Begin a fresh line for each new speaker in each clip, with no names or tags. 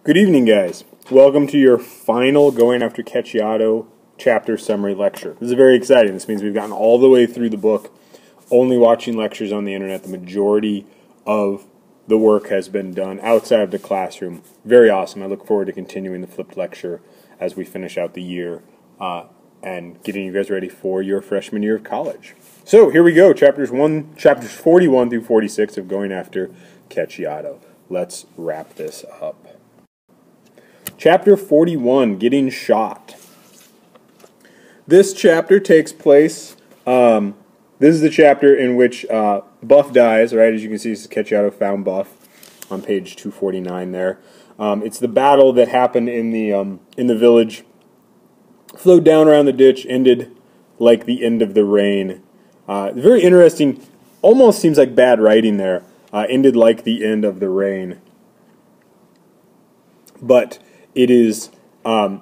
Good evening, guys. Welcome to your final Going After Cacciato chapter summary lecture. This is very exciting. This means we've gotten all the way through the book, only watching lectures on the internet. The majority of the work has been done outside of the classroom. Very awesome. I look forward to continuing the flipped lecture as we finish out the year and getting you guys ready for your freshman year of college. So here we go, chapters 41 through 46 of Going After Cacciato. Let's wrap this up. Chapter 41, Getting Shot. This chapter takes place, this is the chapter in which Buff dies, right? As you can see, this is Cacciato found Buff on page 249 there. It's the battle that happened in the village, flowed down around the ditch, ended like the end of the rain. Very interesting, almost seems like bad writing there. Ended like the end of the rain. But it is, I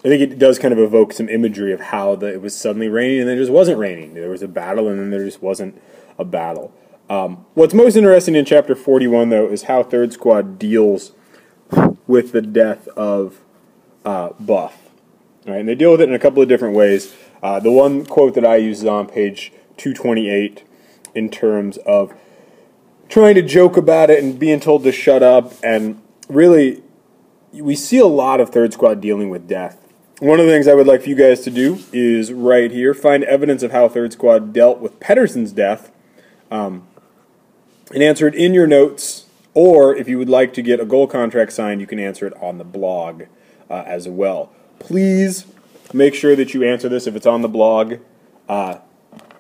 think it does kind of evoke some imagery of how it was suddenly raining and then it just wasn't raining. There was a battle and then there just wasn't a battle. What's most interesting in chapter 41, though, is how Third Squad deals with the death of Buff. All right, and they deal with it in a couple of different ways. The one quote that I use is on page 228 in terms of trying to joke about it and being told to shut up, and really we see a lot of Third Squad dealing with death. One of the things I would like for you guys to do is right here, find evidence of how Third Squad dealt with Pedersen's death, and answer it in your notes, or if you would like to get a goal contract signed, you can answer it on the blog as well. Please make sure that you answer this. If it's on the blog,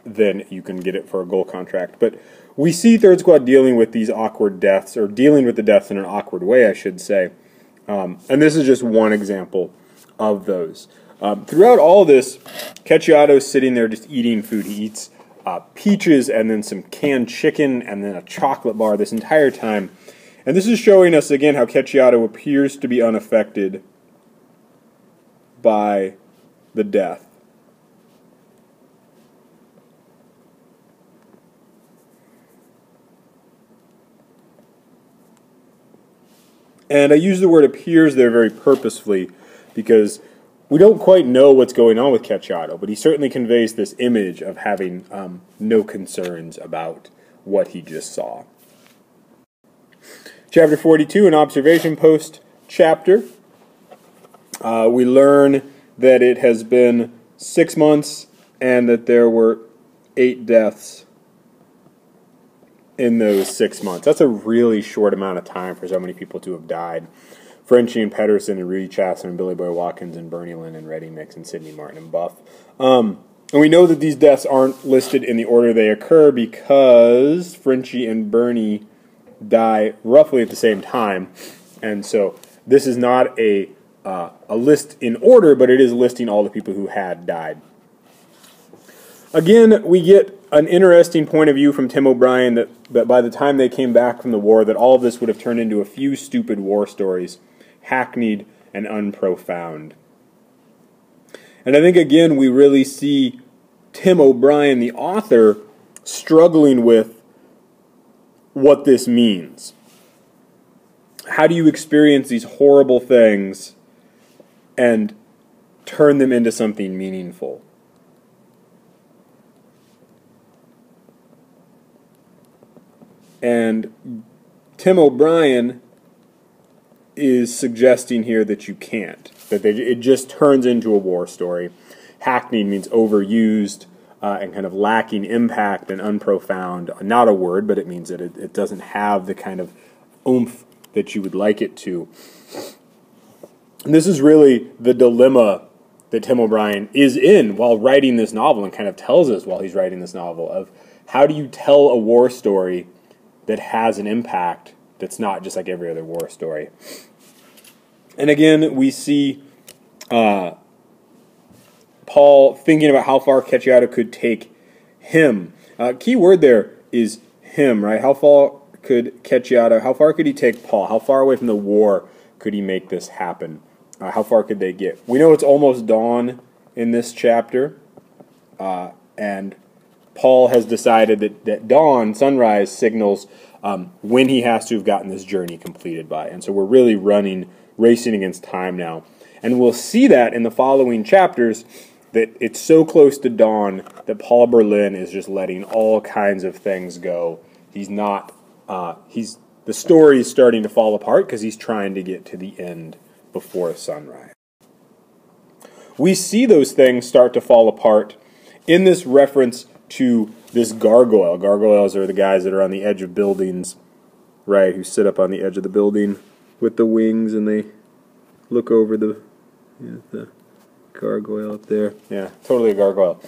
then you can get it for a goal contract. But we see Third Squad dealing with these awkward deaths, or dealing with the deaths in an awkward way, I should say. And this is just one example of those. Throughout all this, Cacciato's sitting there just eating food. He eats peaches and then some canned chicken and then a chocolate bar this entire time. And this is showing us again how Cacciato appears to be unaffected by the death. And I use the word appears there very purposefully because we don't quite know what's going on with Cacciato, but he certainly conveys this image of having no concerns about what he just saw. Chapter 42, an observation post chapter. We learn that it has been 6 months and that there were 8 deaths in those 6 months. That's a really short amount of time for so many people to have died. Frenchie and Pedersen and Rudy Chasson and Billy Boy Watkins and Bernie Lynn and Reddy Mix and Sidney Martin and Buff. And we know that these deaths aren't listed in the order they occur because Frenchie and Bernie die roughly at the same time. And so this is not a list in order, but it is listing all the people who had died. Again, we get an interesting point of view from Tim O'Brien that by the time they came back from the war, that all of this would have turned into a few stupid war stories, hackneyed and unprofound. And I think, again, we really see Tim O'Brien, the author, struggling with what this means. How do you experience these horrible things and turn them into something meaningful? And Tim O'Brien is suggesting here that you can't, that it just turns into a war story. Hackneyed means overused and kind of lacking impact and unprofound. Not a word, but it means that it doesn't have the kind of oomph that you would like it to. And this is really the dilemma that Tim O'Brien is in while writing this novel, and kind of tells us while he's writing this novel, of how do you tell a war story that has an impact that's not just like every other war story. And again, we see Paul thinking about how far Cacciato could take him. Key word there is him, right? How far could he take Paul? How far away from the war could he make this happen? How far could they get? We know it's almost dawn in this chapter, and Paul has decided that dawn, sunrise, signals when he has to have gotten this journey completed by. And so we're really racing against time now. And we'll see that in the following chapters, that it's so close to dawn that Paul Berlin is just letting all kinds of things go. He's not, the story is starting to fall apart because he's trying to get to the end before sunrise. We see those things start to fall apart in this reference to this gargoyle. Gargoyles are the guys that are on the edge of buildings, right, who sit up on the edge of the building with the wings and they look over the gargoyle up there. Yeah, totally a gargoyle.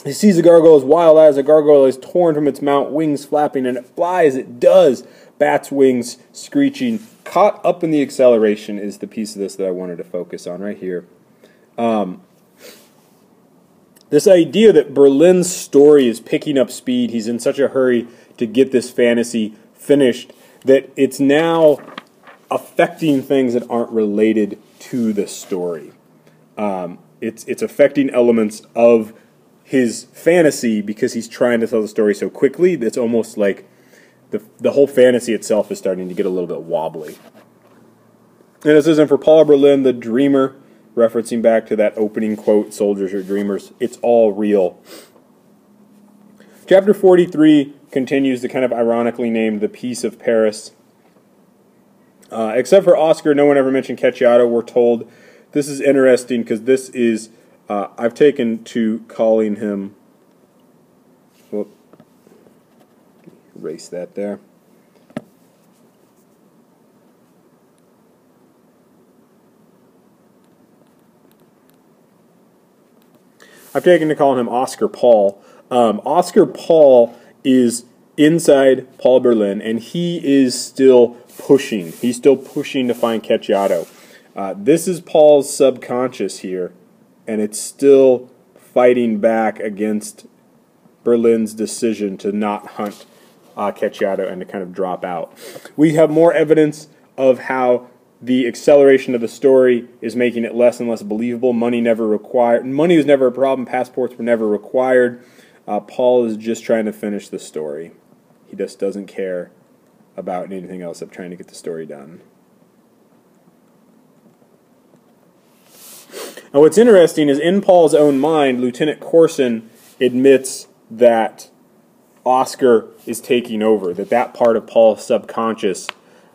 He sees the gargoyle as wild as a gargoyle is torn from its mount, wings flapping, and it flies. It does. Bats' wings screeching. Caught up in the acceleration is the piece of this that I wanted to focus on right here. This idea that Berlin's story is picking up speed, he's in such a hurry to get this fantasy finished, that it's now affecting things that aren't related to the story. It's affecting elements of his fantasy because he's trying to tell the story so quickly that's almost like the whole fantasy itself is starting to get a little bit wobbly. And this isn't for Paul Berlin, the dreamer, referencing back to that opening quote, soldiers are dreamers. It's all real. Chapter 43 continues to kind of ironically named The Peace of Paris. Except for Oscar, no one ever mentioned Cacciato, we're told. This is interesting because this is, I've taken to calling him, well, erase that there. I've taken to calling him Oscar Paul. Oscar Paul is inside Paul Berlin, and he is still pushing. He's still pushing to find Cacciato. This is Paul's subconscious here, and it's still fighting back against Berlin's decision to not hunt Cacciato and to kind of drop out. We have more evidence of how the acceleration of the story is making it less and less believable. Money was never a problem. Passports were never required. Paul is just trying to finish the story. He just doesn't care about anything else of trying to get the story done. Now what's interesting is in Paul's own mind, Lieutenant Corson admits that Oscar is taking over, that part of Paul's subconscious,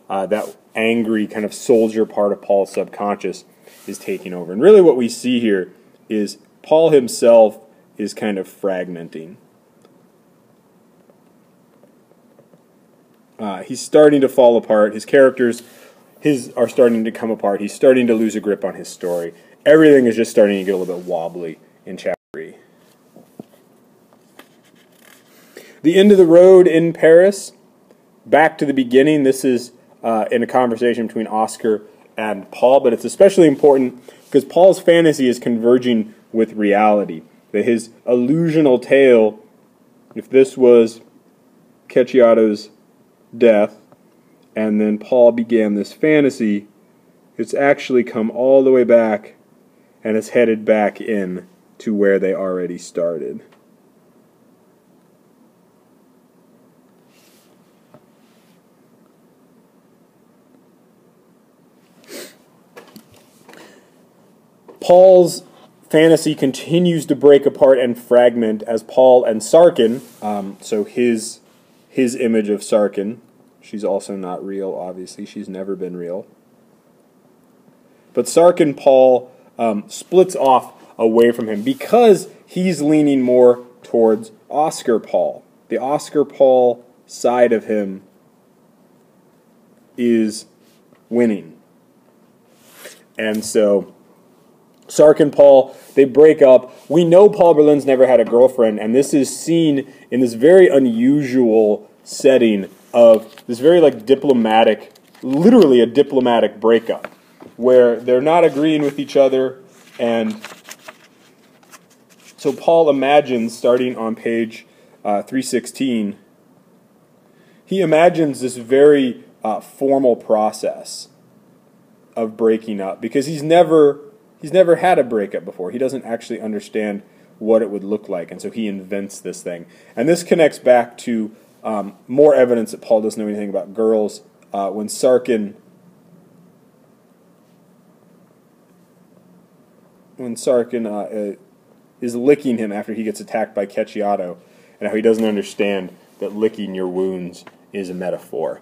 that angry kind of soldier part of Paul's subconscious is taking over. And really what we see here is Paul himself is kind of fragmenting. He's starting to fall apart. His characters are starting to come apart. He's starting to lose a grip on his story. Everything is just starting to get a little bit wobbly in chapter 3. The end of the road in Paris, back to the beginning. This is in a conversation between Oscar and Paul, but it's especially important because Paul's fantasy is converging with reality. That his illusional tale, if this was Cacciato's death, and then Paul began this fantasy, it's actually come all the way back and it's headed back in to where they already started. Paul's fantasy continues to break apart and fragment as Paul and Sarkin, so his image of Sarkin, she's also not real, obviously, she's never been real. But Sarkin Paul splits off away from him because he's leaning more towards Oscar Paul. The Oscar Paul side of him is winning. And so Sark and Paul, they break up. We know Paul Berlin's never had a girlfriend, and this is seen in this very unusual setting of this very diplomatic, literally a diplomatic breakup, where they're not agreeing with each other, and so Paul imagines, starting on page 316, he imagines this very formal process of breaking up, because he's never had a breakup before. He doesn't actually understand what it would look like, and so he invents this thing. And this connects back to More evidence that Paul doesn't know anything about girls. When Sarkin is licking him after he gets attacked by Cacciato, and how he doesn't understand that licking your wounds is a metaphor.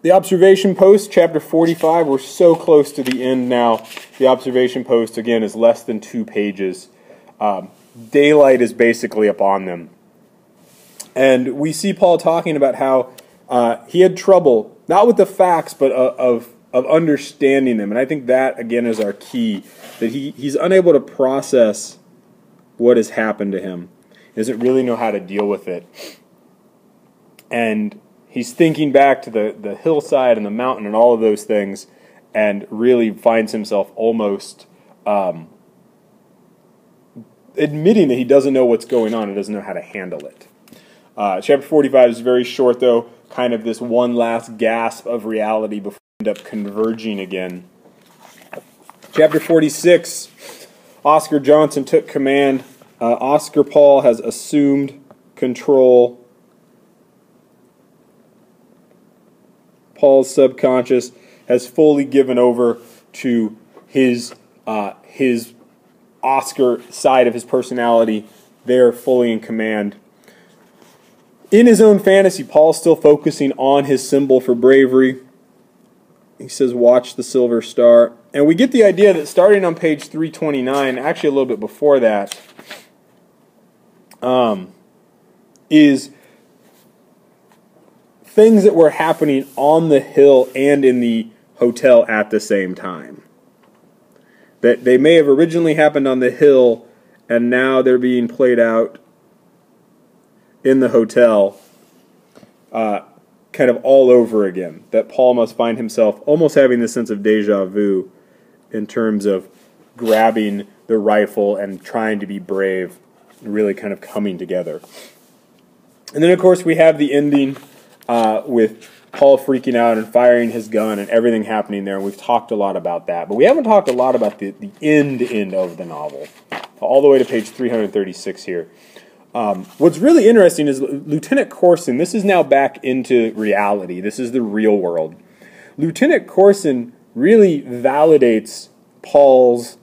The observation post, chapter 45, we're so close to the end now. The observation post, again, is less than 2 pages. Daylight is basically upon them. And we see Paul talking about how he had trouble, not with the facts, but of understanding them. And I think that, again, is our key, that he's unable to process what has happened to him. He doesn't really know how to deal with it. And he's thinking back to the hillside and the mountain and all of those things, and really finds himself almost admitting that he doesn't know what's going on and doesn't know how to handle it. Chapter 45 is very short, though, kind of this one last gasp of reality before we end up converging again. Chapter 46, Oscar Johnson took command. Oscar Paul has assumed control. Paul's subconscious has fully given over to his Oscar side of his personality. They're fully in command. In his own fantasy, Paul's still focusing on his symbol for bravery. He says, watch the silver star. And we get the idea that starting on page 329, actually a little bit before that, is things that were happening on the hill and in the hotel at the same time. That they may have originally happened on the hill, and now they're being played out in the hotel, kind of all over again. That Paul must find himself almost having this sense of deja vu in terms of grabbing the rifle and trying to be brave, really kind of coming together. And then, of course, we have the ending with Paul freaking out and firing his gun and everything happening there, and we've talked a lot about that. But we haven't talked a lot about the end of the novel, all the way to page 336 here. What's really interesting is Lieutenant Corson, this is now back into reality. This is the real world. Lieutenant Corson really validates Paul's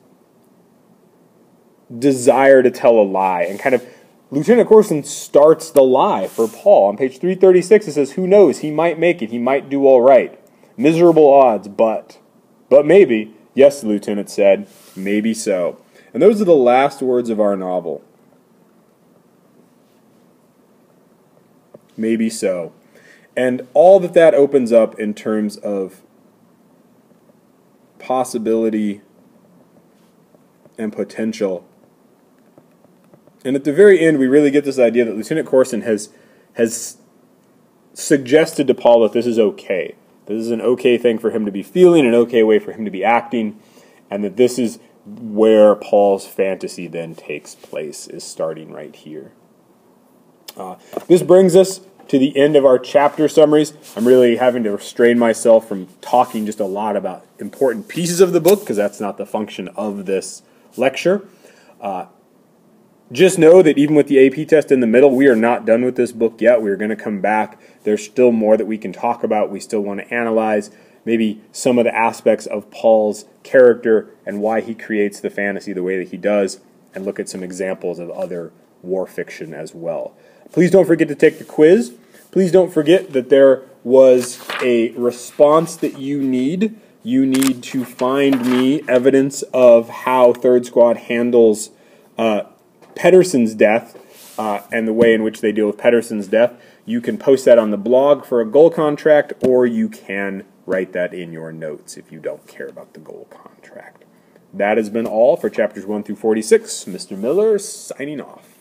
desire to tell a lie, and kind of Lieutenant Corson starts the lie for Paul. On page 336 it says, who knows, he might make it, he might do all right. Miserable odds, but maybe. Yes, the lieutenant said, maybe so. And those are the last words of our novel. Maybe so. And all that opens up in terms of possibility and potential. And at the very end, we really get this idea that Lieutenant Corson has suggested to Paul that this is okay. This is an okay thing for him to be feeling, an okay way for him to be acting, and that this is where Paul's fantasy then takes place, is starting right here. This brings us to the end of our chapter summaries. I'm really having to restrain myself from talking just a lot about important pieces of the book, because that's not the function of this lecture. Just know that even with the AP test in the middle, we are not done with this book yet. We're going to come back. There's still more that we can talk about. We still want to analyze maybe some of the aspects of Paul's character and why he creates the fantasy the way that he does, and look at some examples of other war fiction as well. Please don't forget to take the quiz. Please don't forget that there was a response that you need. You need to find me evidence of how Third Squad handles Pedersen's death and the way in which they deal with Pedersen's death. You can post that on the blog for a goal contract, or you can write that in your notes if you don't care about the goal contract. That has been all for chapters 1 through 46. Mr. Miller signing off.